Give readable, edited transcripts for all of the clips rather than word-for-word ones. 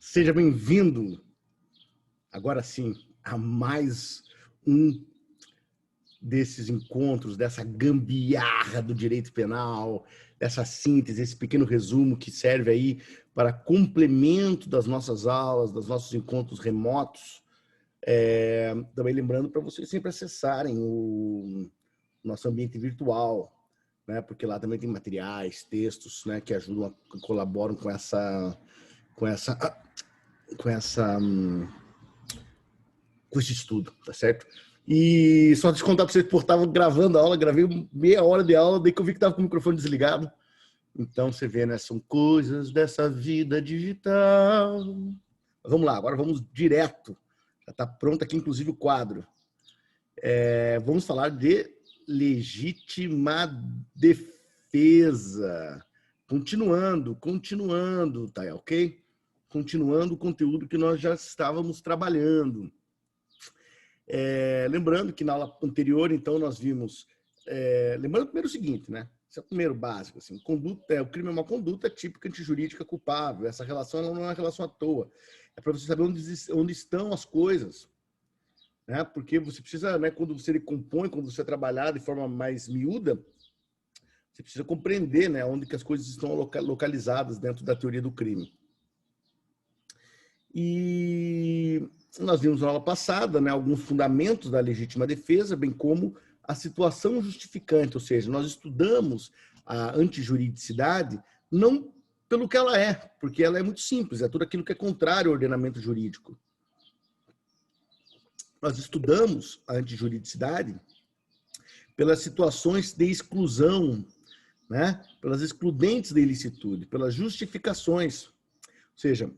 Seja bem-vindo, agora sim, a mais um desses encontros, dessa gambiarra do direito penal, dessa síntese, esse pequeno resumo que serve aí para complemento das nossas aulas, dos nossos encontros remotos. Também lembrando para vocês sempre acessarem o nosso ambiente virtual, né? Porque lá também tem materiais, textos, né, que ajudam, colaboram com esse estudo, tá certo? E só te contar para vocês, porque estava gravando a aula, gravei meia hora de aula, daí que eu vi que estava com o microfone desligado. Então, você vê, né? São coisas dessa vida digital. Vamos lá, agora vamos direto. Já está pronto aqui, inclusive, o quadro. Vamos falar de legítima defesa. Continuando, tá ok? Continuando o conteúdo que nós já estávamos trabalhando. Lembrando que na aula anterior, então, nós vimos... lembrando primeiro o seguinte, né? Esse é o primeiro básico. Assim, o crime é uma conduta típica antijurídica culpável. Essa relação ela não é uma relação à toa. É para você saber onde estão as coisas. Né? Porque você precisa, né, quando você compõe, quando você trabalhar de forma mais miúda, você precisa compreender, né, onde que as coisas estão localizadas dentro da teoria do crime. E nós vimos na aula passada, né, alguns fundamentos da legítima defesa, bem como a situação justificante, ou seja, nós estudamos a antijuridicidade não pelo que ela é, porque ela é muito simples, é tudo aquilo que é contrário ao ordenamento jurídico. Nós estudamos a antijuridicidade pelas situações de exclusão, né, pelas excludentes da ilicitude, pelas justificações, ou seja,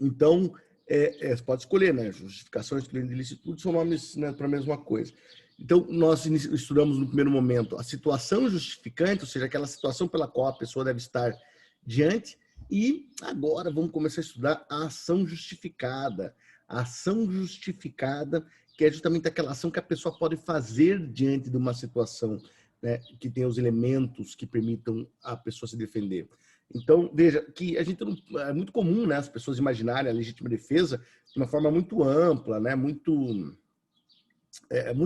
então, você pode escolher, né? Justificações, excludentes de ilicitude são nomes, né, para a mesma coisa. Então, nós estudamos no primeiro momento a situação justificante, ou seja, aquela situação pela qual a pessoa deve estar diante, e agora vamos começar a estudar a ação justificada. A ação justificada, que é justamente aquela ação que a pessoa pode fazer diante de uma situação, né, que tem os elementos que permitam a pessoa se defender. Então, veja que a gente não, é muito comum, né, as pessoas imaginarem a legítima defesa de uma forma muito ampla, né, muito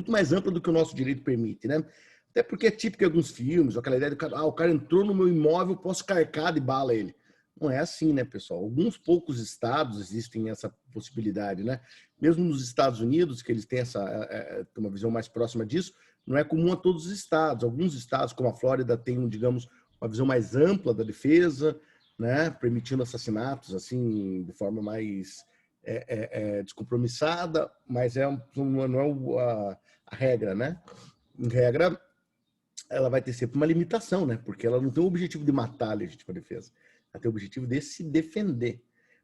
mais ampla do que o nosso direito permite, né? Até porque é típico em alguns filmes, aquela ideia do cara, o cara entrou no meu imóvel, eu posso carcar de bala ele. Não é assim, né, pessoal? Alguns poucos estados existem essa possibilidade, né? Mesmo nos Estados Unidos, que eles têm uma visão mais próxima disso, não é comum a todos os estados. Alguns estados, como a Flórida, têm, digamos, uma visão mais ampla da defesa, né, permitindo assassinatos assim de forma mais descompromissada, mas não é a regra, né? Em regra, ela vai ter sempre uma limitação, né? Porque ela não tem o objetivo de matar a legítima defesa, ela tem o objetivo de se defender.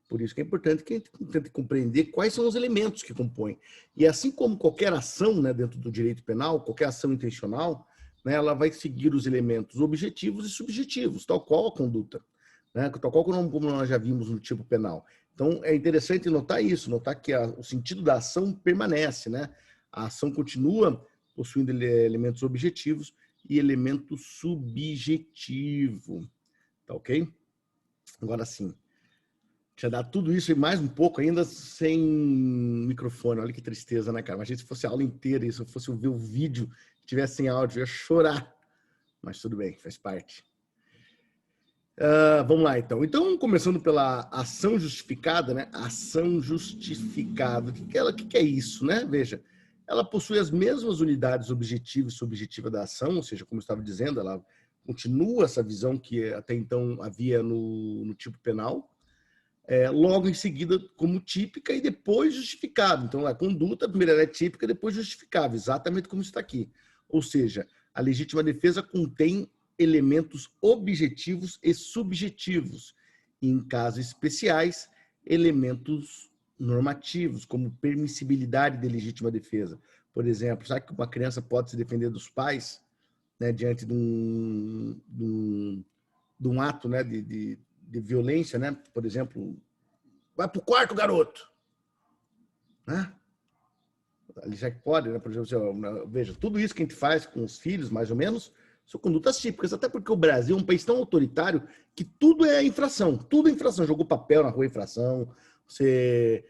Por isso que é importante que a gente tente compreender quais são os elementos que compõem. E assim como qualquer ação, né, dentro do direito penal, qualquer ação intencional, né, ela vai seguir os elementos objetivos e subjetivos, tal qual a conduta, né, tal qual como nós já vimos no tipo penal. Então, é interessante notar isso, notar que o sentido da ação permanece, né? A ação continua possuindo elementos objetivos e elemento subjetivo, tá ok? Agora sim. Tinha dado tudo isso e mais um pouco ainda sem microfone. Olha que tristeza, né, cara? Imagina se fosse a aula inteira e se eu fosse ver o vídeo, tivesse sem áudio, eu ia chorar. Mas tudo bem, faz parte. Vamos lá, então. Então, começando pela ação justificada, né? Ação justificada. O que é isso, né? Veja, ela possui as mesmas unidades objetiva e subjetiva da ação, ou seja, como eu estava dizendo, ela continua essa visão que até então havia no tipo penal, logo em seguida como típica e depois justificável. Então, a conduta primeiro ela é típica, depois justificável, exatamente como está aqui. Ou seja, a legítima defesa contém elementos objetivos e subjetivos. E, em casos especiais, elementos normativos, como permissibilidade de legítima defesa. Por exemplo, sabe que uma criança pode se defender dos pais, né, diante de um ato, né, de violência, né? Por exemplo, vai pro quarto, garoto, né? Ali já pode, né? Por exemplo, veja, tudo isso que a gente faz com os filhos, mais ou menos, São condutas típicas, até porque o Brasil é um país tão autoritário que tudo é infração. Tudo é infração. Jogou papel na rua é infração, você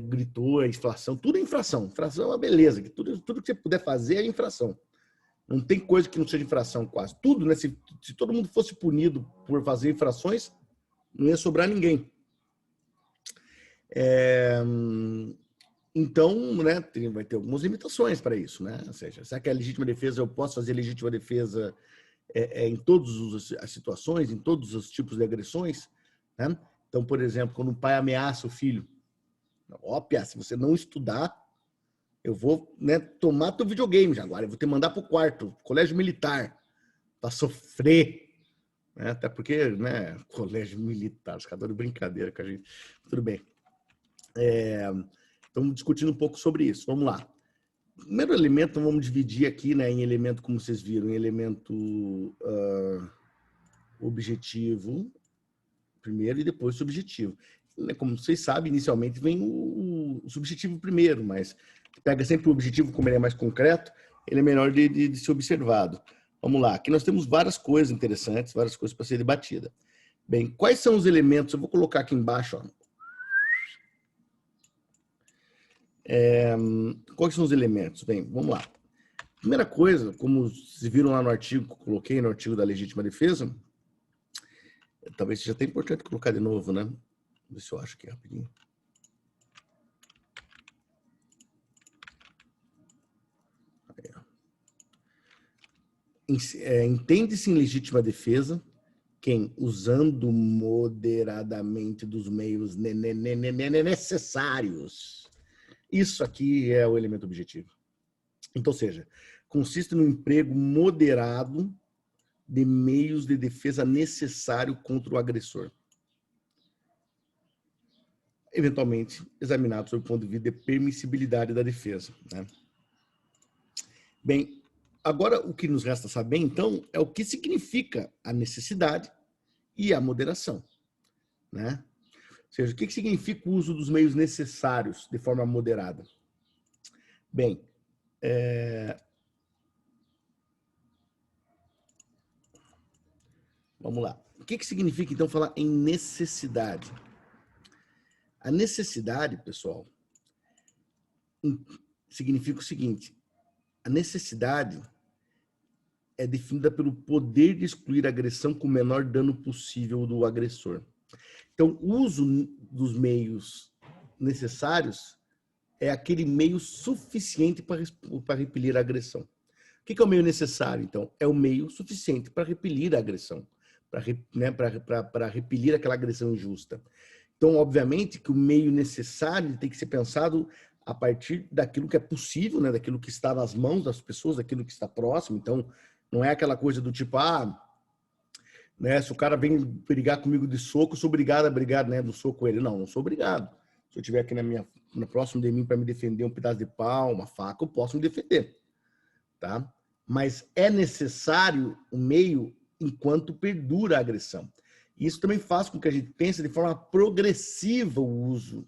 gritou é infração, tudo é infração. Infração é uma beleza, que tudo que você puder fazer é infração. Não tem coisa que não seja infração quase. Tudo, né? Se todo mundo fosse punido por fazer infrações, não ia sobrar ninguém. Então, né, vai ter algumas limitações para isso, né? Ou seja, será que a legítima defesa, eu posso fazer legítima defesa em todas as situações, em todos os tipos de agressões? Né? Então, por exemplo, quando o pai ameaça o filho, óbvio, se você não estudar, eu vou, né, tomar teu videogame já agora, eu vou te mandar para o quarto, colégio militar, para sofrer. Né? Até porque, né, colégio militar, os caras de brincadeira com a gente. Tudo bem. Estamos discutindo um pouco sobre isso. Vamos lá. Primeiro elemento, vamos dividir aqui, né, em elemento, como vocês viram, em elemento objetivo, primeiro, e depois subjetivo. Como vocês sabem, inicialmente vem o subjetivo primeiro, mas pega sempre o objetivo, como ele é mais concreto, ele é melhor de ser observado. Vamos lá. Aqui nós temos várias coisas interessantes, várias coisas para ser debatida. Bem, quais são os elementos? Eu vou colocar aqui embaixo, ó. Quais são os elementos? Bem, vamos lá. Primeira coisa, como vocês viram lá no artigo que eu coloquei, no artigo da legítima defesa, talvez seja até importante colocar de novo, né? Vou ver se eu acho aqui rapidinho. Entende-se em legítima defesa quem, usando moderadamente dos meios necessários. Isso aqui é o elemento objetivo. Então, ou seja, consiste no emprego moderado de meios de defesa necessário contra o agressor. Eventualmente, examinado sob o ponto de vista de permissibilidade da defesa. Né? Bem, agora o que nos resta saber, então, é o que significa a necessidade e a moderação. Né? Ou seja, o que significa o uso dos meios necessários de forma moderada? Bem, vamos lá. O que significa, então, falar em necessidade? A necessidade, pessoal, significa o seguinte: a necessidade é definida pelo poder de excluir a agressão com o menor dano possível do agressor. Então, o uso dos meios necessários é aquele meio suficiente para repelir a agressão. O que é o meio necessário, então? É o meio suficiente para repelir a agressão, para repelir aquela agressão injusta. Então, obviamente, que o meio necessário tem que ser pensado a partir daquilo que é possível, né? Daquilo que está nas mãos das pessoas, daquilo que está próximo. Então, não é aquela coisa do tipo, né, se o cara vem brigar comigo de soco, eu sou obrigado a brigar, né, do soco com ele. Não sou obrigado. Se eu estiver aqui próximo de mim para me defender um pedaço de pau, uma faca, eu posso me defender. Tá? Mas é necessário o meio enquanto perdura a agressão. Isso também faz com que a gente pense de forma progressiva o uso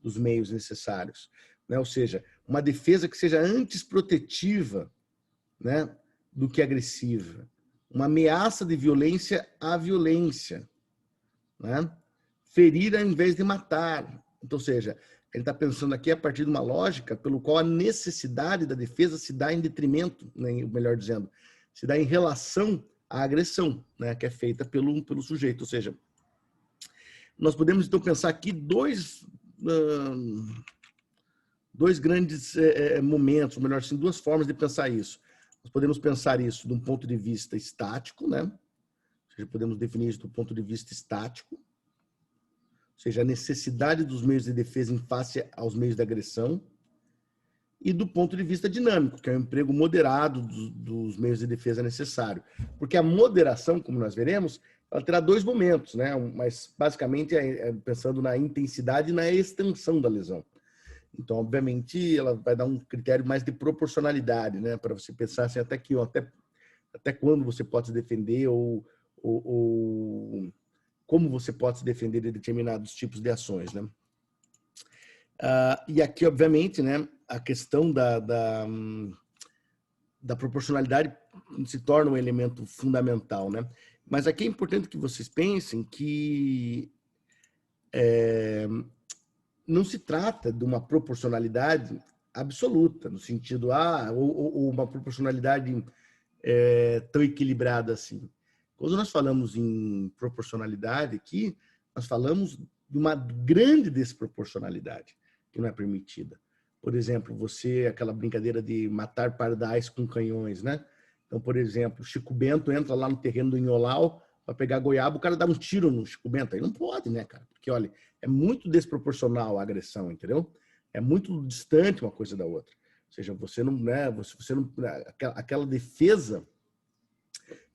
dos meios necessários. Né? Ou seja, uma defesa que seja antes protetiva, né, do que agressiva. Uma ameaça de violência à violência. Né? Ferir ao invés de matar. Então, ou seja, ele está pensando aqui a partir de uma lógica pelo qual a necessidade da defesa se dá em detrimento, né, melhor dizendo, se dá em relação à agressão, né, que é feita pelo sujeito. Ou seja, nós podemos então pensar aqui dois grandes momentos, ou melhor assim, duas formas de pensar isso. Nós podemos pensar isso de um ponto de vista estático, né? Ou seja, podemos definir isso do ponto de vista estático, ou seja, a necessidade dos meios de defesa em face aos meios de agressão, e do ponto de vista dinâmico, que é o emprego moderado dos meios de defesa necessário. Porque a moderação, como nós veremos, ela terá dois momentos, né? Mas basicamente pensando na intensidade e na extensão da lesão. Então, obviamente, ela vai dar um critério mais de proporcionalidade, né? Para você pensar assim, até quando você pode se defender ou como você pode se defender de determinados tipos de ações, né? E aqui, obviamente, né, a questão da proporcionalidade se torna um elemento fundamental, né? Mas aqui é importante que vocês pensem que não se trata de uma proporcionalidade absoluta, no sentido, ou uma proporcionalidade tão equilibrada assim. Quando nós falamos em proporcionalidade aqui, nós falamos de uma grande desproporcionalidade que não é permitida. Por exemplo, aquela brincadeira de matar pardais com canhões, né? Então, por exemplo, Chico Bento entra lá no terreno do Inholau para pegar goiaba, o cara dá um tiro no Chico Bento. Aí não pode, né, cara? Porque, olha, é muito desproporcional a agressão, entendeu? É muito distante uma coisa da outra. Ou seja, você não, né? Você não, aquela defesa,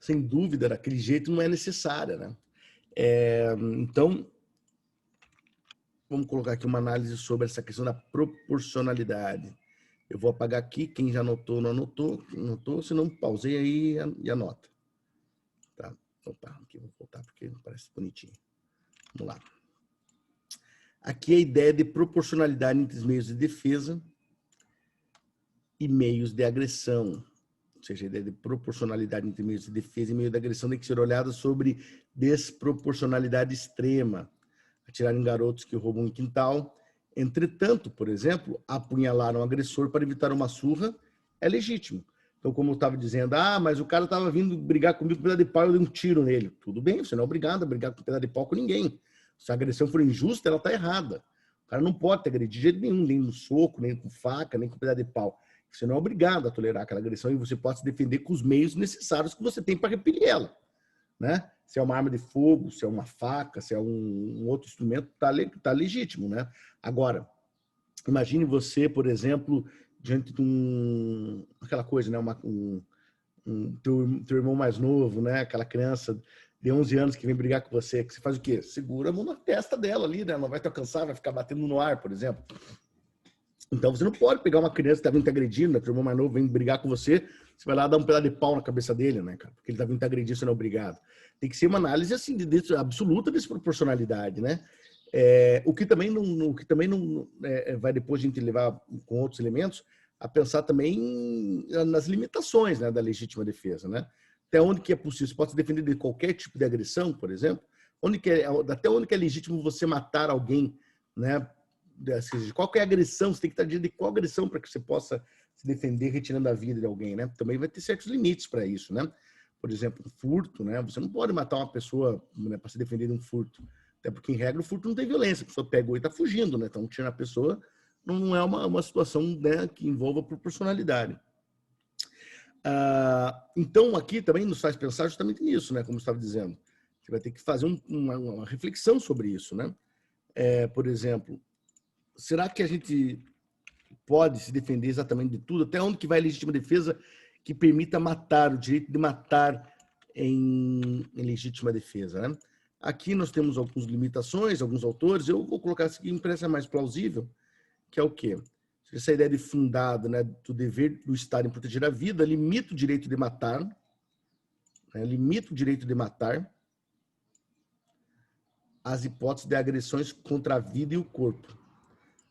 sem dúvida, daquele jeito não é necessária, né? Então, vamos colocar aqui uma análise sobre essa questão da proporcionalidade. Eu vou apagar aqui, quem já anotou, não anotou, se não, pausei aí e anota. Tá? Opa, aqui vou voltar porque parece bonitinho. Vamos lá. Aqui é a ideia de proporcionalidade entre os meios de defesa e meios de agressão. Ou seja, a ideia de proporcionalidade entre meios de defesa e meios de agressão tem que ser olhada sobre desproporcionalidade extrema. Atirar em garotos que roubam um quintal. Entretanto, por exemplo, apunhalar um agressor para evitar uma surra é legítimo. Então, como eu estava dizendo, mas o cara estava vindo brigar comigo com um pedaço de pau, eu dei um tiro nele. Tudo bem, você não é obrigado a brigar com um pedaço de pau com ninguém. Se a agressão for injusta, ela está errada. O cara não pode te agredir de jeito nenhum, nem no soco, nem com faca, nem com um pedaço de pau. Você não é obrigado a tolerar aquela agressão e você pode se defender com os meios necessários que você tem para repelir ela. Né? Se é uma arma de fogo, se é uma faca, se é um outro instrumento, tá legítimo, né? Agora, imagine você, por exemplo, diante de aquela coisa, né? Teu irmão mais novo, né? Aquela criança de 11 anos que vem brigar com você, que você faz o quê? Segura a mão na testa dela ali, né? Ela não vai te alcançar, vai ficar batendo no ar, por exemplo. Então, você não pode pegar uma criança que tá vindo te agredindo, né? Teu irmão mais novo vem brigar com você vai lá dar um pedaço de pau na cabeça dele, né, cara? Porque ele tá vindo te agredir, você não é obrigado. Tem que ser uma análise, assim, de absoluta desproporcionalidade, né? O que também não vai depois a gente levar com outros elementos a pensar também nas limitações, né, da legítima defesa, né? Até onde que é possível, você pode se defender de qualquer tipo de agressão, por exemplo, até onde que é legítimo você matar alguém, né? Qual que é a agressão, você tem que estar diante de qual agressão para que você possa se defender retirando a vida de alguém, né? Também vai ter certos limites para isso, né? Por exemplo, um furto, né? Você não pode matar uma pessoa, né, para se defender de um furto. Até porque, em regra, o furto não tem violência. A pessoa pegou e está fugindo, né? Então, tirar a pessoa não é uma situação, né, que envolva proporcionalidade. Então, aqui também nos faz pensar justamente nisso, né? Como eu estava dizendo. Você vai ter que fazer uma reflexão sobre isso, né? Por exemplo, será que a gente pode se defender exatamente de tudo? Até onde que vai a legítima defesa que permita matar, o direito de matar em legítima defesa, né? Aqui nós temos algumas limitações, alguns autores, eu vou colocar isso aqui em parece mais plausível, que é o quê? Essa ideia de fundado, né, do dever do Estado em proteger a vida, limita o direito de matar, né, limita o direito de matar as hipóteses de agressões contra a vida e o corpo,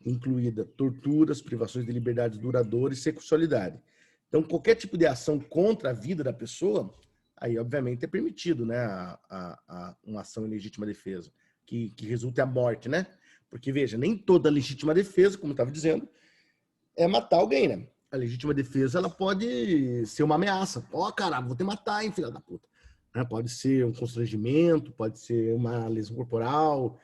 incluída torturas, privações de liberdade duradoura e sexualidade. Então, qualquer tipo de ação contra a vida da pessoa, aí, obviamente, é permitido, né, uma ação em legítima defesa, que resulte a morte, né? Porque, veja, nem toda legítima defesa, como eu estava dizendo, é matar alguém, né? A legítima defesa, ela pode ser uma ameaça. Cara, vou te matar, hein, filha da puta. Pode ser um constrangimento, pode ser uma lesão corporal,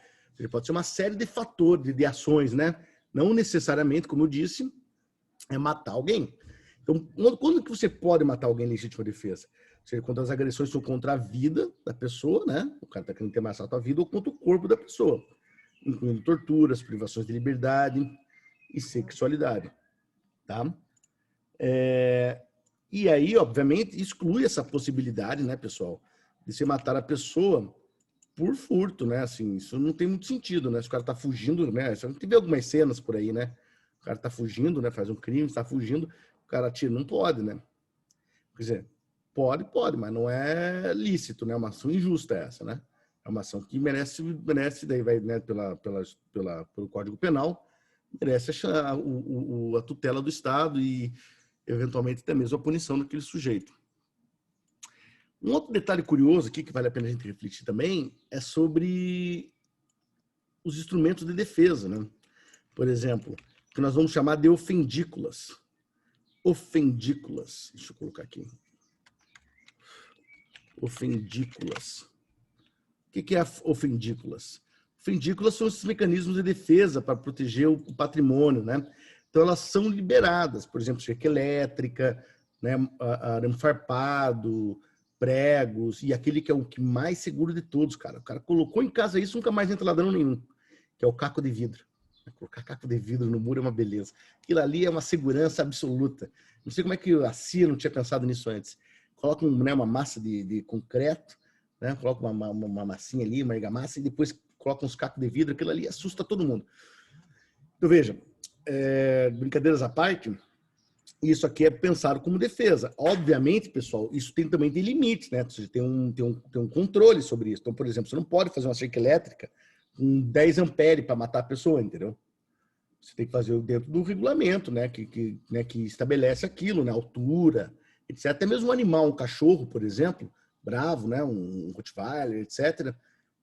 pode ser uma série de fatores, de ações, né? Não necessariamente, como eu disse, é matar alguém. Então, quando que você pode matar alguém em legítima defesa? Ou seja, quando as agressões são contra a vida da pessoa, né? O cara está querendo ter mais a tua vida, ou contra o corpo da pessoa, incluindo torturas, privações de liberdade e sexualidade, tá? E aí, obviamente, exclui essa possibilidade, né, pessoal, de você matar a pessoa por furto, né? Assim, isso não tem muito sentido, né? Se o cara tá fugindo, né? Você tem algumas cenas por aí, né? O cara tá fugindo, né? Faz um crime, está fugindo, o cara tira, não pode, né? Quer dizer, pode, mas não é lícito, né? É uma ação injusta essa, né? É uma ação que merece daí vai, né, pelo Código Penal, merece a tutela do Estado e eventualmente até mesmo a punição daquele sujeito. Um outro detalhe curioso aqui que vale a pena a gente refletir também é sobre os instrumentos de defesa, né? Por exemplo, que nós vamos chamar de ofendículas. Ofendículas. Deixa eu colocar aqui. Ofendículas. O que é ofendículas? Ofendículas são esses mecanismos de defesa para proteger o patrimônio, né? Então, elas são liberadas, por exemplo, cerca elétrica, né? Arame farpado, pregos, e aquele que é o que mais seguro de todos, cara. O cara colocou em casa isso, nunca mais entra ladrão nenhum, que é o caco de vidro. Colocar caco de vidro no muro é uma beleza. Aquilo ali é uma segurança absoluta. Não sei como é que a CIA não tinha pensado nisso antes. Coloca uma massa de concreto, né? Coloca uma massinha ali, uma argamassa, e depois coloca uns cacos de vidro. Aquilo ali assusta todo mundo. Então, veja, brincadeiras à parte, isso aqui é pensado como defesa. Obviamente, pessoal, isso também tem limites, né? Você tem um controle sobre isso. Então, por exemplo, você não pode fazer uma cerca elétrica com 10 amperes para matar a pessoa, entendeu? Você tem que fazer dentro do regulamento, né? Que estabelece aquilo, né? Altura, etc. Até mesmo um animal, um cachorro, por exemplo, bravo, né? Um Rottweiler, etc.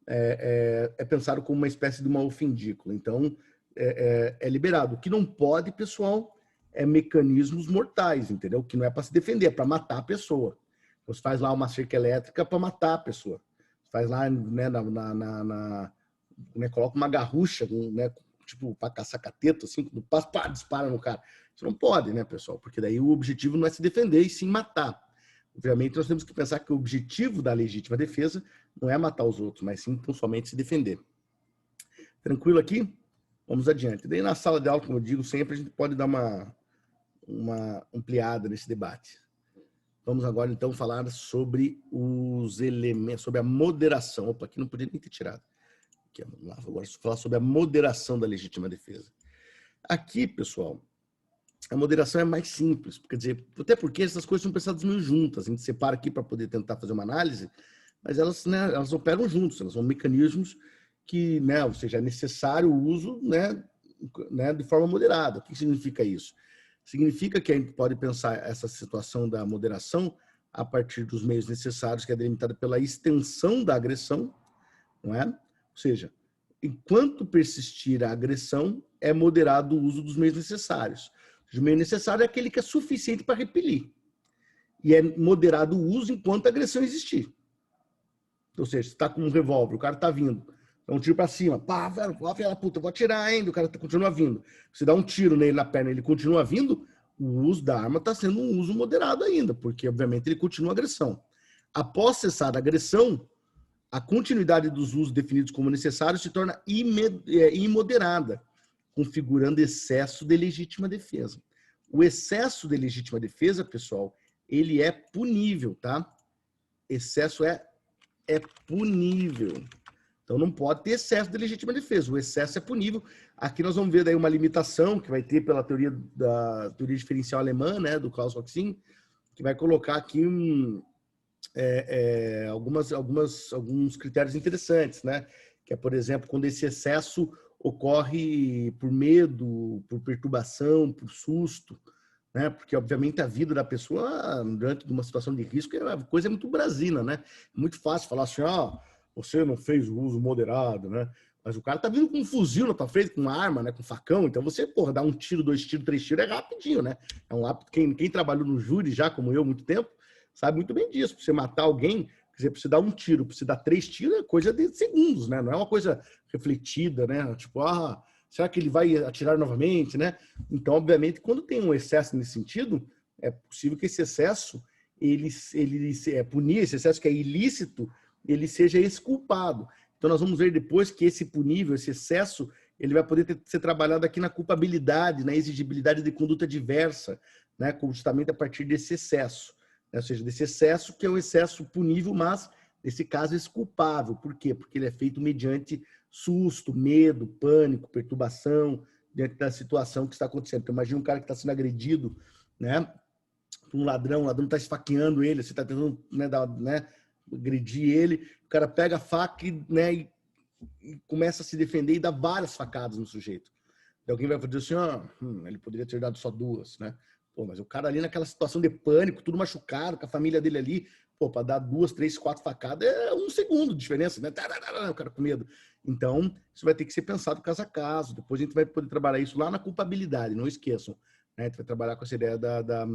É pensado como uma espécie de uma ofendícula. Então, é liberado. O que não pode, pessoal, é mecanismos mortais, entendeu? Que não é para se defender, é para matar a pessoa. Você faz lá uma cerca elétrica para matar a pessoa. Você faz lá, né, né, coloca uma garrucha, né, tipo, para caçar cateto, assim, pá, dispara no cara. Isso não pode, né, pessoal? Porque daí o objetivo não é se defender, e sim matar. Obviamente, nós temos que pensar que o objetivo da legítima defesa não é matar os outros, mas sim, somente se defender. Tranquilo aqui? Vamos adiante. Daí, na sala de aula, como eu digo sempre, a gente pode dar uma ampliada nesse debate. Vamos agora, então, falar sobre os elementos, sobre a moderação. Opa, aqui não podia nem ter tirado. Aqui, vamos lá, agora falar sobre a moderação da legítima defesa. Aqui, pessoal, a moderação é mais simples, quer dizer, até porque essas coisas são pensadas meio juntas. A gente separa aqui para poder tentar fazer uma análise, mas elas, né, elas operam juntos, elas são mecanismos que, né, ou seja, é necessário o uso, né, de forma moderada. O que significa isso? Significa que a gente pode pensar essa situação da moderação a partir dos meios necessários, que é delimitada pela extensão da agressão, não é? Ou seja, enquanto persistir a agressão, é moderado o uso dos meios necessários. O meio necessário é aquele que é suficiente para repelir. E é moderado o uso enquanto a agressão existir. Ou seja, você está com um revólver, o cara está vindo, dá um tiro para cima, pá, velho, ó, filha da puta, vou atirar ainda, o cara continua vindo. Você dá um tiro nele na perna, ele continua vindo, o uso da arma está sendo um uso moderado ainda, porque, obviamente, ele continua a agressão. Após cessar a agressão, a continuidade dos usos definidos como necessários se torna imoderada, configurando excesso de legítima defesa. O excesso de legítima defesa, pessoal, ele é punível, tá? Excesso é punível. Então não pode ter excesso de legítima defesa. O excesso é punível. Aqui nós vamos ver daí uma limitação que vai ter pela teoria diferencial alemã, né, do Klaus Roxin, que vai colocar aqui alguns critérios interessantes, né? Que é, por exemplo, quando esse excesso ocorre por medo, por perturbação, por susto, né? Porque, obviamente, a vida da pessoa, durante uma situação de risco, é uma coisa muito brasina, né? É muito fácil falar assim, você não fez o uso moderado, né? Mas o cara tá vindo com um fuzil na tua frente, com uma arma, né? Com um facão, então você, porra, dá um tiro, 2 tiros, 3 tiros, é rapidinho, né? É um rápido. Quem trabalhou no júri já, como eu, há muito tempo, sabe muito bem disso. Pra você matar alguém, quer dizer, pra você dar um tiro, pra você dar 3 tiros, é coisa de segundos, né? Não é uma coisa refletida, né? Tipo, será que ele vai atirar novamente, né? Então, obviamente, quando tem um excesso nesse sentido, é possível que esse excesso, ele punir, esse excesso que é ilícito, ele seja exculpado. Então, nós vamos ver depois que esse punível, esse excesso, ele vai poder ser trabalhado aqui na culpabilidade, na exigibilidade de conduta diversa, né? Justamente a partir desse excesso. Ou seja, desse excesso que é um excesso punível, mas, nesse caso, exculpável. Por quê? Porque ele é feito mediante susto, medo, pânico, perturbação, diante da situação que está acontecendo. Então, imagina um cara que está sendo agredido, né, por um ladrão, o ladrão está esfaqueando ele, você está tentando, né, agredir ele, o cara pega a faca e começa a se defender e dá várias facadas no sujeito. E alguém vai dizer assim, ele poderia ter dado só 2, né? Pô, mas o cara ali naquela situação de pânico, tudo machucado, com a família dele ali, pô, para dar 2, 3, 4 facadas é 1 segundo de diferença, né? O cara com medo. Então, isso vai ter que ser pensado caso a caso. Depois a gente vai poder trabalhar isso lá na culpabilidade, não esqueçam. Né? A gente vai trabalhar com essa ideia da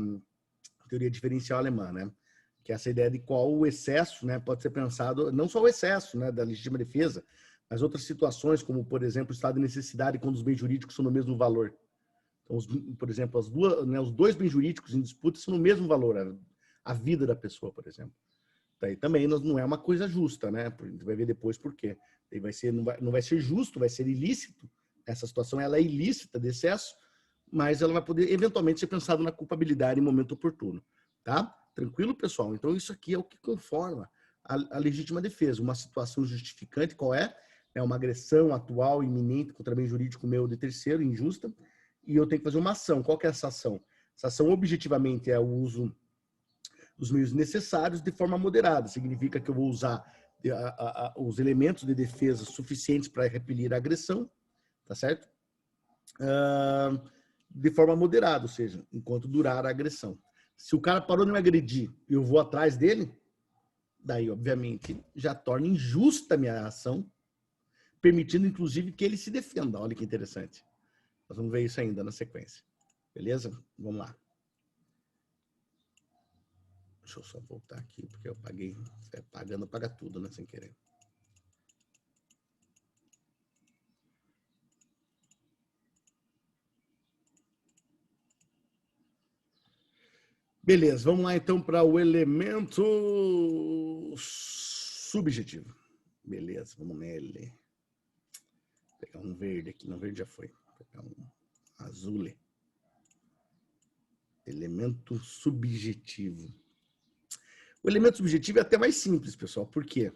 teoria diferencial alemã, né? Que é essa ideia de qual o excesso, né, pode ser pensado, não só o excesso, né, da legítima defesa, mas outras situações, como, por exemplo, o estado de necessidade quando os bens jurídicos são no mesmo valor. Então, por exemplo, os 2 bens jurídicos em disputa são no mesmo valor, a vida da pessoa, por exemplo. Daí também não é uma coisa justa, né? A gente vai ver depois por quê. Daí não vai ser justo, vai ser ilícito. Essa situação ela é ilícita de excesso, mas ela vai poder eventualmente ser pensada na culpabilidade em momento oportuno, tá? Tranquilo, pessoal? Então isso aqui é o que conforma a legítima defesa. Uma situação justificante, qual é? É uma agressão atual, iminente, contra bem jurídico meu de terceiro, injusta, e eu tenho que fazer uma ação. Qual que é essa ação? Essa ação, objetivamente, é o uso dos meios necessários de forma moderada. Significa que eu vou usar os elementos de defesa suficientes para repelir a agressão, tá certo? De forma moderada, ou seja, enquanto durar a agressão. Se o cara parou de me agredir e eu vou atrás dele, daí, obviamente, já torna injusta a minha ação, permitindo, inclusive, que ele se defenda. Olha que interessante. Nós vamos ver isso ainda na sequência. Beleza? Vamos lá. Deixa eu só voltar aqui, porque eu paguei. Pagando, paga tudo, né? Sem querer. Beleza, vamos lá então para o elemento subjetivo. Beleza, vamos nele. Vou pegar um verde aqui, não, verde já foi. Vou pegar um azul. Elemento subjetivo. O elemento subjetivo é até mais simples, pessoal. Por quê?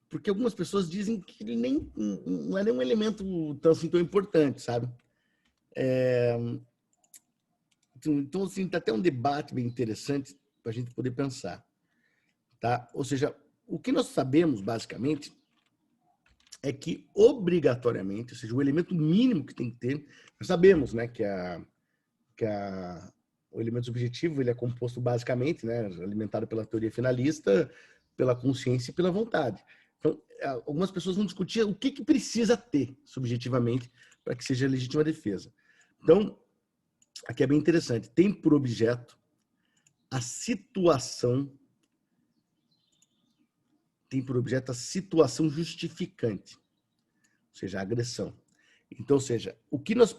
Porque algumas pessoas dizem que ele não é nenhum elemento tão, assim, tão importante, sabe? Então, assim, está até um debate bem interessante para a gente poder pensar. Tá? Ou seja, o que nós sabemos, basicamente, é que, obrigatoriamente, ou seja, o elemento mínimo que tem que ter, nós sabemos, né, que o elemento subjetivo ele é composto basicamente, né, alimentado pela teoria finalista, pela consciência e pela vontade. Então, algumas pessoas vão discutir o que precisa ter, subjetivamente, para que seja legítima defesa. Então, aqui é bem interessante. Tem por objeto a situação justificante, ou seja, a agressão. Então, ou seja, o que nós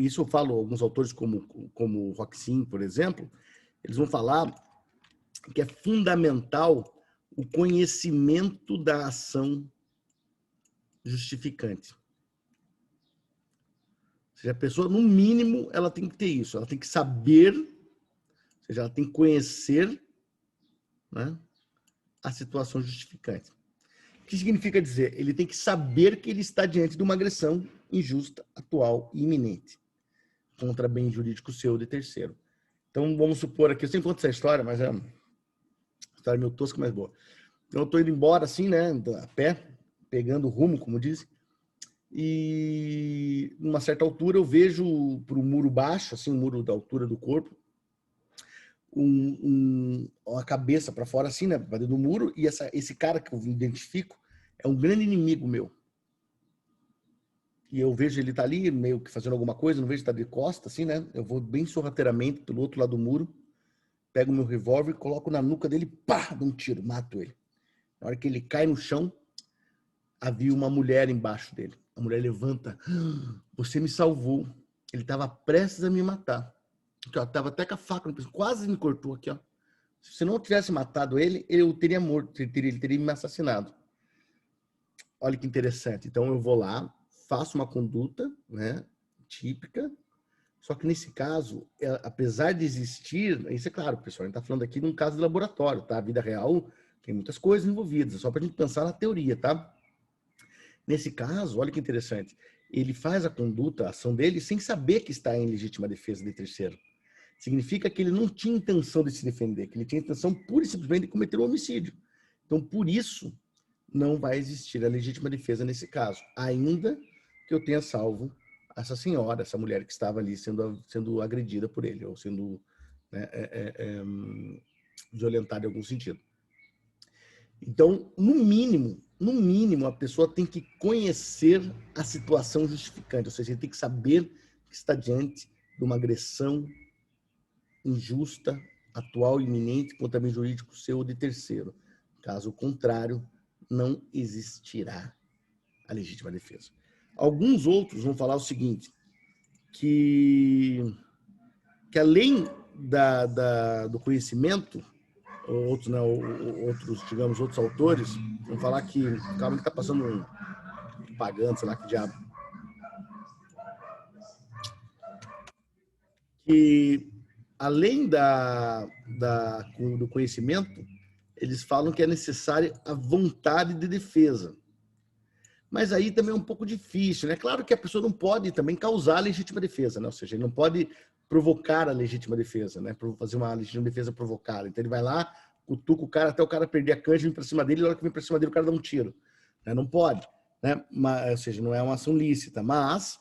isso eu falo, alguns autores como Roxin, por exemplo, eles vão falar que é fundamental o conhecimento da ação justificante. Ou seja, a pessoa, no mínimo, ela tem que ter isso, ela tem que saber, ou seja, ela tem que conhecer, né, a situação justificante. O que significa dizer? Ele tem que saber que ele está diante de uma agressão injusta, atual e iminente contra bem jurídico seu de terceiro. Então, vamos supor aqui, eu sempre conto essa história, mas é uma história meio tosca, mas boa. Então, eu estou indo embora assim, né, a pé, pegando o rumo, como dizem, e numa certa altura eu vejo para o muro baixo, assim, o muro da altura do corpo, a cabeça para fora, assim, né, para dentro do muro, e esse cara que eu identifico é um grande inimigo meu. E eu vejo ele tá ali, meio que fazendo alguma coisa, não vejo ele tá de costa, assim, né? Eu vou bem sorrateiramente pelo outro lado do muro, pego meu revólver, coloco na nuca dele, pá, dou um tiro, mato ele. Na hora que ele cai no chão, havia uma mulher embaixo dele. A mulher levanta, você me salvou. Ele estava prestes a me matar. Aqui, ó, tava até com a faca no pescoço, quase me cortou aqui, ó. Se você não tivesse matado ele, eu teria morto, ele teria me assassinado. Olha que interessante. Então eu vou lá, faço uma conduta, né, típica, só que nesse caso, apesar de existir, isso é claro, pessoal, a gente está falando aqui de um caso de laboratório, tá? A vida real tem muitas coisas envolvidas, só para a gente pensar na teoria, tá? Nesse caso, olha que interessante, ele faz a conduta, a ação dele, sem saber que está em legítima defesa de terceiro. Significa que ele não tinha intenção de se defender, que ele tinha intenção pura e simplesmente de cometer um homicídio. Então, por isso, não vai existir a legítima defesa nesse caso, ainda que eu tenha salvo essa senhora, essa mulher que estava ali sendo agredida por ele, ou sendo, né, violentada em algum sentido. Então, no mínimo, a pessoa tem que conhecer a situação justificante, ou seja, ele tem que saber que está diante de uma agressão injusta, atual e iminente, contra bem jurídico seu ou de terceiro. Caso contrário, não existirá a legítima defesa. Alguns outros vão falar o seguinte, que além do conhecimento, outros, né, digamos, outros autores vão falar que, calma que tá passando um pagando, sei lá que diabo, que além do conhecimento, eles falam que é necessária a vontade de defesa. Mas aí também é um pouco difícil, né? Claro que a pessoa não pode também causar a legítima defesa, né? Ou seja, ele não pode provocar a legítima defesa, né? Fazer uma legítima defesa provocada. Então ele vai lá, cutuca o cara até o cara perder a canja, vem para cima dele, e na hora que vem para cima dele o cara dá um tiro. Né? Não pode, né? Mas, ou seja, não é uma ação lícita, mas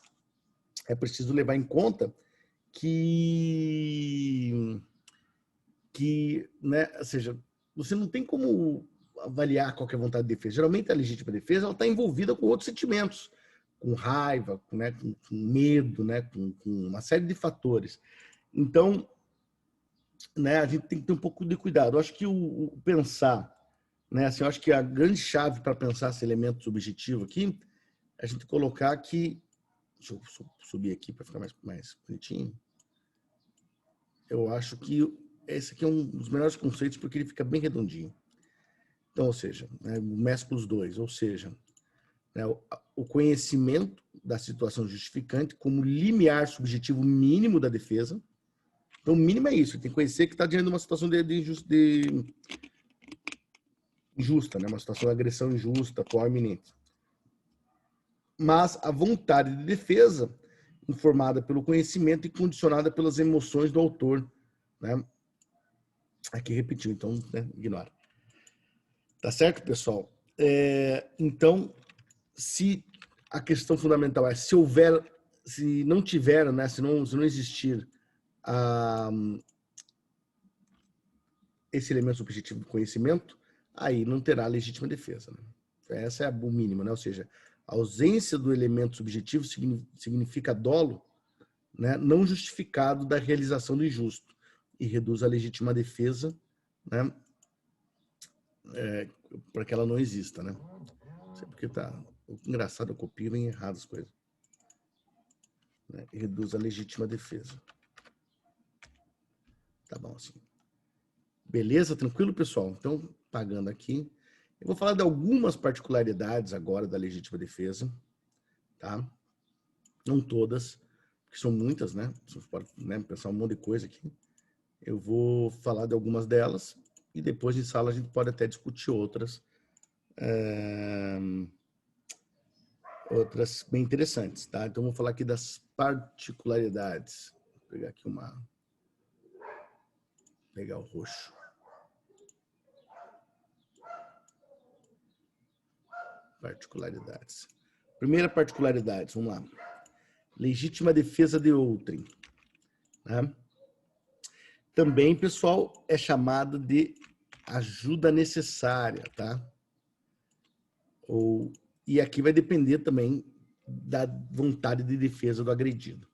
é preciso levar em conta que né? Ou seja, você não tem como avaliar qual é a vontade de defesa. Geralmente a legítima defesa ela está envolvida com outros sentimentos, com raiva, né, com medo, né, com uma série de fatores. Então, né, a gente tem que ter um pouco de cuidado. Eu acho que o pensar, né, assim, eu acho que a grande chave para pensar esse elemento subjetivo aqui é a gente colocar aqui, deixa eu subir aqui para ficar mais bonitinho. Eu acho que esse aqui é um dos melhores conceitos porque ele fica bem redondinho. Então, ou seja, né, mescla os dois, ou seja, né, o conhecimento da situação justificante como limiar subjetivo mínimo da defesa. Então, o mínimo é isso, tem que conhecer que está diante de uma situação injusta, né, uma situação de agressão injusta, atual iminente. Mas a vontade de defesa, informada pelo conhecimento e condicionada pelas emoções do autor, né? Aqui repetiu, então, né, ignora. Tá certo, pessoal? Então, se a questão fundamental é se não tiver, né, se não existir esse elemento subjetivo do conhecimento, aí não terá legítima defesa. Né? Essa é o mínimo, né? Ou seja, a ausência do elemento subjetivo significa dolo, né, não justificado da realização do injusto e reduz a legítima defesa, né, para que ela não exista, né? Não sei porque tá engraçado, eu copio bem errado as coisas. Né? Reduz a legítima defesa. Tá bom assim. Beleza? Tranquilo, pessoal? Então, pagando aqui. Eu vou falar de algumas particularidades agora da legítima defesa, tá? Não todas, porque são muitas, né? Você pode, né, pensar um monte de coisa aqui. Eu vou falar de algumas delas e depois em sala a gente pode até discutir outras. Outras bem interessantes, tá? Então, vou falar aqui das particularidades. Vou pegar aqui pegar o roxo. Particularidades. Primeira particularidade, vamos lá. Legítima defesa de outrem. Né? Também, pessoal, é chamada de ajuda necessária, tá? E aqui vai depender também da vontade de defesa do agredido.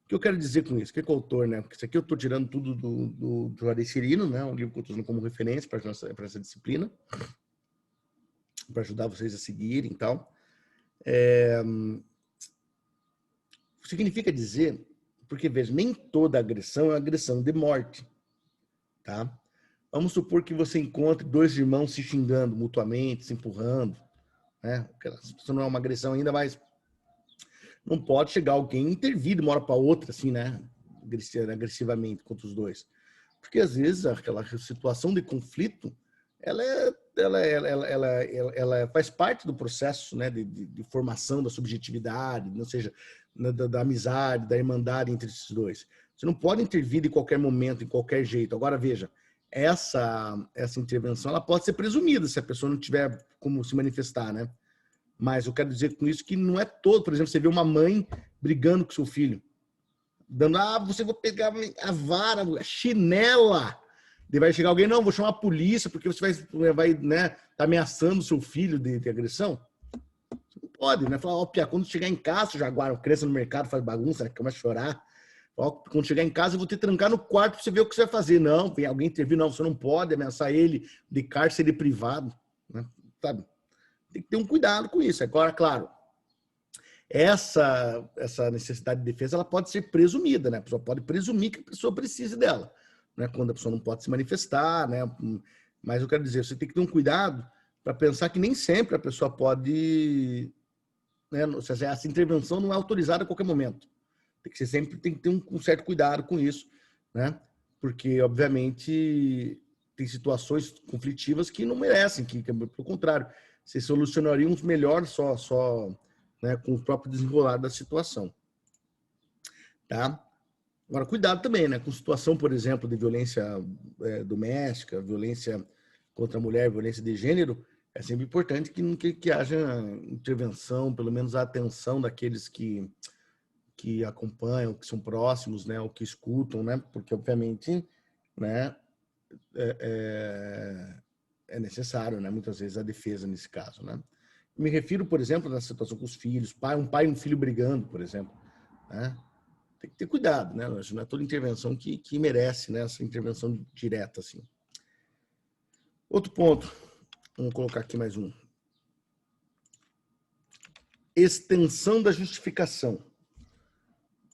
O que eu quero dizer com isso? O que é o autor, né? Porque isso aqui eu estou tirando tudo do Juarez Cirino, né? Um livro que eu estou usando como referência para essa disciplina, para ajudar vocês a seguirem e tal. Significa dizer, porque veja, nem toda agressão é agressão de morte, tá? Vamos supor que você encontre dois irmãos se xingando mutuamente, se empurrando, né? Isso não é uma agressão ainda, mas não pode chegar alguém e intervir de uma hora para outra, assim, né? Agressivamente contra os dois. Porque, às vezes, aquela situação de conflito, ela faz parte do processo, né, de formação da subjetividade, ou seja, da amizade, da irmandade entre esses dois. Você não pode intervir de qualquer momento, em qualquer jeito. Agora, veja, essa intervenção ela pode ser presumida se a pessoa não tiver como se manifestar, né? Mas eu quero dizer com isso que não é todo. Por exemplo, você vê uma mãe brigando com seu filho, dando, você vai pegar a vara, a chinela. Daí vai chegar alguém, não, vou chamar a polícia, porque você vai né, tá ameaçando o seu filho de agressão. Você não pode, né? Falar, ó, Pia, quando chegar em casa, o Jaguar, cresce no mercado, faz bagunça, começa a chorar. Ó, quando chegar em casa, eu vou te trancar no quarto pra você ver o que você vai fazer. Não, vem alguém intervir, não, você não pode ameaçar ele de cárcere privado. Né? Sabe? Tem que ter um cuidado com isso. Agora, claro, essa necessidade de defesa ela pode ser presumida, né? A pessoa pode presumir que a pessoa precise dela, né? Quando a pessoa não pode se manifestar, né? Mas eu quero dizer, você tem que ter um cuidado para pensar que nem sempre a pessoa pode, né? Ou seja, essa intervenção não é autorizada a qualquer momento. Tem que ser sempre tem que ter um certo cuidado com isso, né? Porque obviamente tem situações conflitivas que não merecem, que pelo contrário, se solucionariam melhor só né, com o próprio desenrolar da situação. Tá? Agora, cuidado também, né? Com situação, por exemplo, de violência doméstica, violência contra a mulher, violência de gênero, é sempre importante que haja intervenção, pelo menos a atenção daqueles que acompanham, que são próximos, né? Ou que escutam, né? Porque, obviamente, né? É necessário, né? Muitas vezes, a defesa nesse caso, né? Me refiro, por exemplo, na situação com os filhos, um pai e um filho brigando, por exemplo. Né? Tem que ter cuidado, né? Não é toda intervenção que merece, né? Essa intervenção direta, assim. Outro ponto, vamos colocar aqui mais um. Extensão da justificação.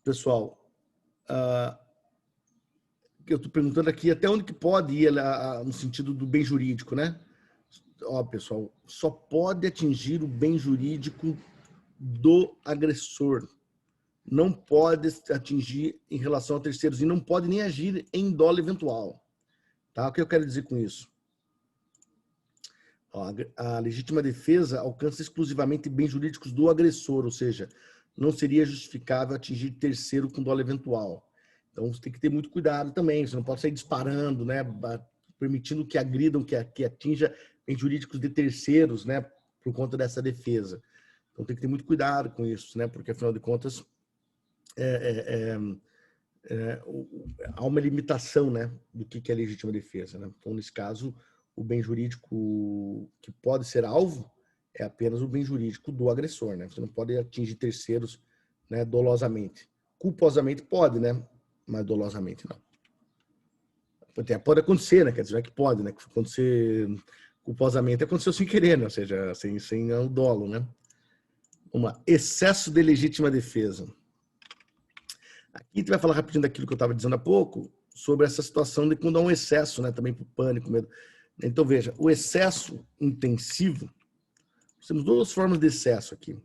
Pessoal, eu estou perguntando aqui até onde que pode ir no sentido do bem jurídico, né? Ó, pessoal, só pode atingir o bem jurídico do agressor. Não pode atingir em relação a terceiros e não pode nem agir em dolo eventual. Tá? O que eu quero dizer com isso? Ó, a legítima defesa alcança exclusivamente bens jurídicos do agressor, ou seja, não seria justificável atingir terceiro com dolo eventual. Então, você tem que ter muito cuidado também, você não pode sair disparando, né, permitindo que agridam, que atinja bens jurídicos de terceiros, né, por conta dessa defesa. Então, tem que ter muito cuidado com isso, né, porque, afinal de contas, há uma limitação, né, do que é legítima defesa. Né? Então, nesse caso, o bem jurídico que pode ser alvo é apenas o bem jurídico do agressor. Né? Você não pode atingir terceiros, né, dolosamente. Culposamente pode, né? Mas dolosamente não. Pode acontecer, né? Quer dizer, não é que pode, né? Que acontecer culposamente aconteceu sem querer, né? Ou seja, sem o dolo, né? Vamos lá. Excesso de legítima defesa. Aqui a gente vai falar rapidinho daquilo que eu estava dizendo há pouco, sobre essa situação de quando há um excesso, né? Também por pânico, medo. Então, veja, o excesso intensivo, nós temos duas formas de excesso aqui.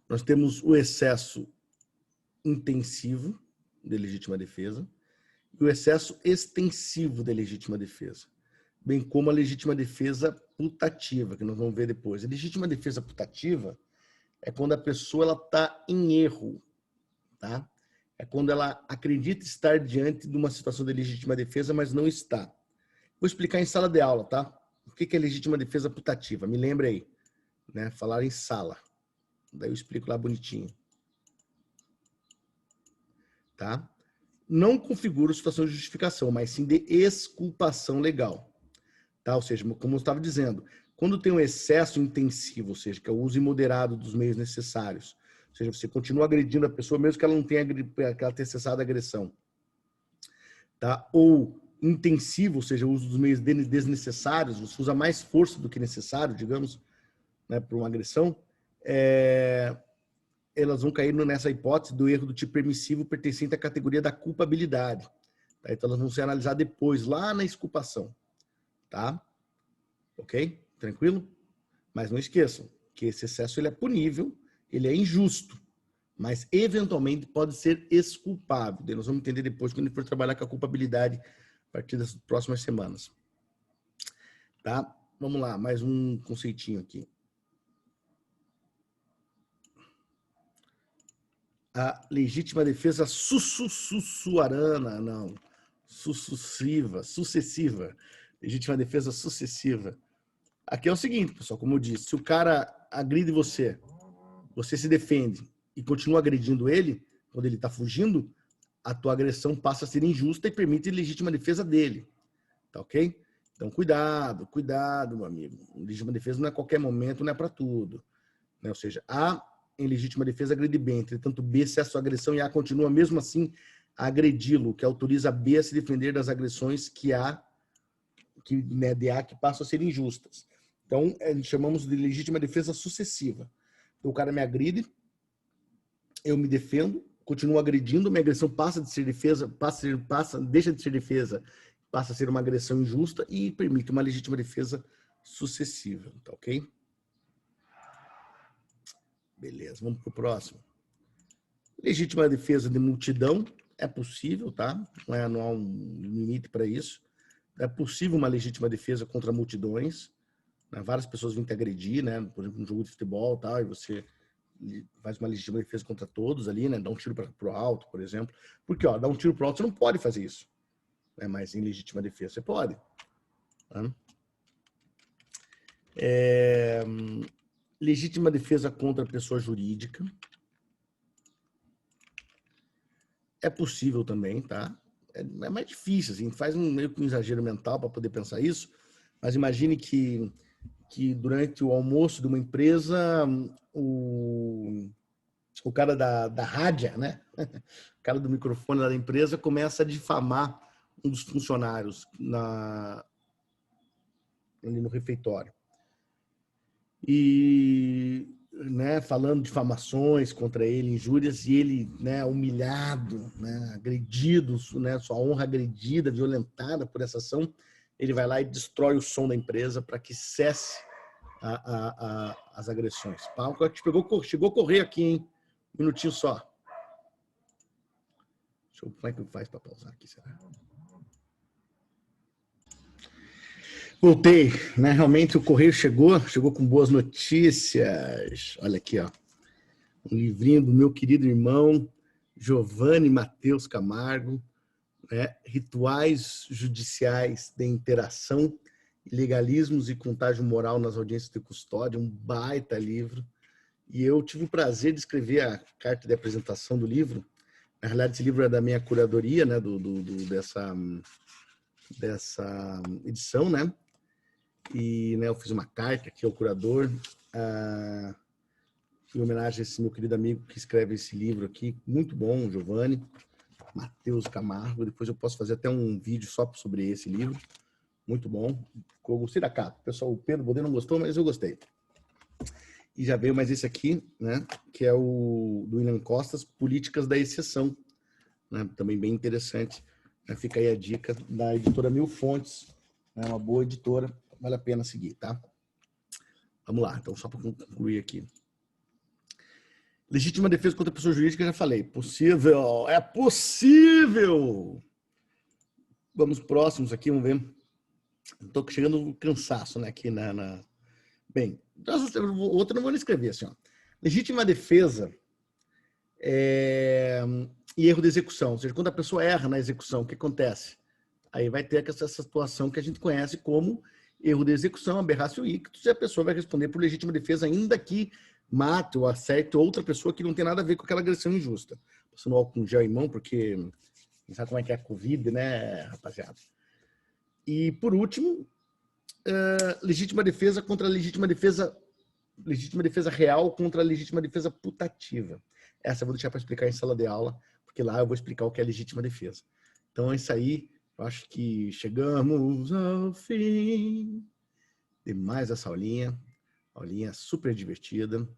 Nós temos o excesso intensivo de legítima defesa e o excesso extensivo de legítima defesa, bem como a legítima defesa putativa, que nós vamos ver depois. A legítima defesa putativa é quando a pessoa está em erro, tá? É quando ela acredita estar diante de uma situação de legítima defesa, mas não está. Vou explicar em sala de aula, tá? O que é legítima defesa putativa? Me lembre aí, né? Falar em sala. Daí eu explico lá bonitinho. Tá? Não configura situação de justificação, mas sim de exculpação legal. Tá? Ou seja, como eu estava dizendo, quando tem um excesso intensivo, ou seja, que é o uso imoderado dos meios necessários, ou seja, você continua agredindo a pessoa mesmo que ela não tenha cessado a agressão. Tá? Ou intensivo, ou seja, o uso dos meios desnecessários, você usa mais força do que necessário, digamos, né, para uma agressão, elas vão cair nessa hipótese do erro do tipo permissivo pertencente à categoria da culpabilidade. Tá? Então, elas vão ser analisadas depois, lá na exculpação. Tá? Ok? Tranquilo? Mas não esqueçam que esse excesso ele é punível, ele é injusto, mas eventualmente pode ser exculpável. Nós vamos entender depois quando a gente for trabalhar com a culpabilidade a partir das próximas semanas. Tá? Vamos lá, mais um conceitinho aqui. A legítima defesa sussuarana, não, sucessiva. Legítima defesa sucessiva. Aqui é o seguinte, pessoal, como eu disse, se o cara agride você você se defende e continua agredindo ele, quando ele está fugindo, a tua agressão passa a ser injusta e permite legítima defesa dele. Tá ok? Então, cuidado, meu amigo. Legítima defesa não é a qualquer momento, não é para tudo. Né? Ou seja, A, em legítima defesa, agride B. Entretanto, B cessa a agressão e A continua, mesmo assim, a agredi-lo, que autoriza B a se defender das agressões que de A que passam a ser injustas. Então, chamamos de legítima defesa sucessiva. Então, o cara me agride, eu me defendo, continuo agredindo, minha agressão passa de ser defesa, deixa de ser defesa, passa a ser uma agressão injusta e permite uma legítima defesa sucessiva, tá ok? Beleza, vamos para o próximo. Legítima defesa de multidão é possível, tá? Não há um limite para isso. É possível uma legítima defesa contra multidões, né? Várias pessoas vêm te agredir, né? Por exemplo, um jogo de futebol, tal, e você faz uma legítima defesa contra todos ali, né? Dá um tiro para o alto, por exemplo. Porque, ó, dar um tiro para o alto, você não pode fazer isso. Né? Mas em legítima defesa, você pode. Tá? Legítima defesa contra a pessoa jurídica. É possível também, tá? É mais difícil, assim, faz meio que um exagero mental para poder pensar isso, mas imagine que durante o almoço de uma empresa, o cara da rádio, né? O cara do microfone da empresa começa a difamar um dos funcionários ali no refeitório. E, né, falando difamações contra ele, injúrias, e ele, né, humilhado, né, agredido, né, sua honra agredida, violentada por essa ação, ele vai lá e destrói o som da empresa para que cesse as agressões. Paulo, chegou a correr aqui, hein? Um minutinho só. Como é que faz para pausar aqui, será? Voltei, né? Realmente o correio chegou com boas notícias. Olha aqui, ó. Um livrinho do meu querido irmão Giovanni Matheus Camargo, né? Rituais Judiciais de Interação, Legalismos e Contágio Moral nas Audiências de Custódia, um baita livro. E eu tive o prazer de escrever a carta de apresentação do livro. Na realidade, esse livro é da minha curadoria, né? Dessa edição, né? E, né, eu fiz uma carta aqui ao curador, em homenagem a esse meu querido amigo que escreve esse livro aqui, muito bom, Giovanni Matheus Camargo. Depois eu posso fazer até um vídeo só sobre esse livro, muito bom. Eu gostei da capa, pessoal. O Pedro Bodê não gostou, mas eu gostei. E já veio mais esse aqui, né, que é o do William Costas, Políticas da Exceção, né, também bem interessante. Fica aí a dica da editora Mil Fontes, é uma boa editora, vale a pena seguir, tá? Vamos lá, então só para concluir aqui. Legítima defesa contra a pessoa jurídica, já falei. Possível, é possível! Vamos próximos aqui, vamos ver. Estou chegando no cansaço, né, aqui Bem, outra não vou escrever assim, ó. Legítima defesa e erro de execução. Ou seja, quando a pessoa erra na execução, o que acontece? Aí vai ter essa situação que a gente conhece como erro de execução, aberratio ictus, e a pessoa vai responder por legítima defesa, ainda que mate ou acerte outra pessoa que não tem nada a ver com aquela agressão injusta. Passando álcool em gel em mão, porque não sabe como é que é a Covid, né, rapaziada? E, por último, legítima defesa contra legítima defesa real contra a legítima defesa putativa. Essa eu vou deixar para explicar em sala de aula, porque lá eu vou explicar o que é legítima defesa. Então, é isso aí. Eu acho que chegamos ao fim de mais essa aulinha super divertida.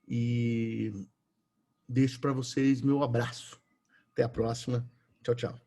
E deixo para vocês meu abraço. Até a próxima. Tchau, tchau.